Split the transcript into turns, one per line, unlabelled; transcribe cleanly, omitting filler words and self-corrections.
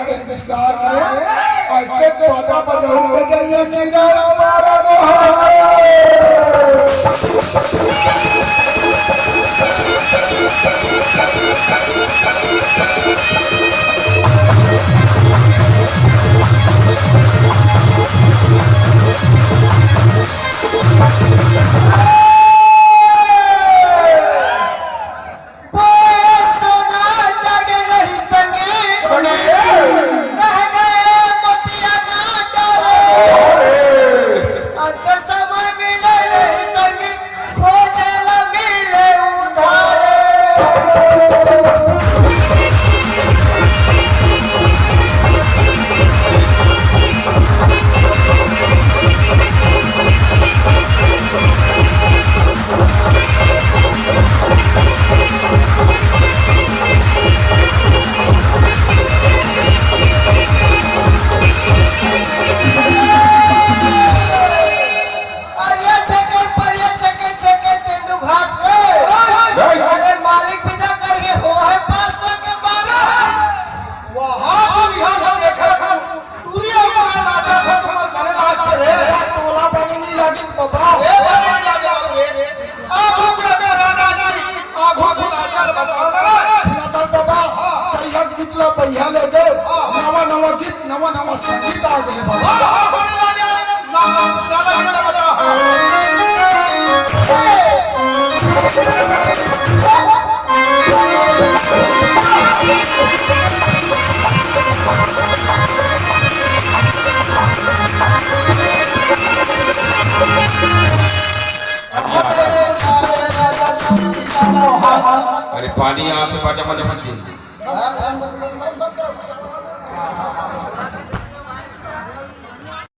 के इंतजार में ऐसे बाजा बजाऊ बजाइए कि ना हमारा पहिया ले गए नवा नवा गीत नवा नवा संगीत आ गए
अरे पानी आके पाजा मत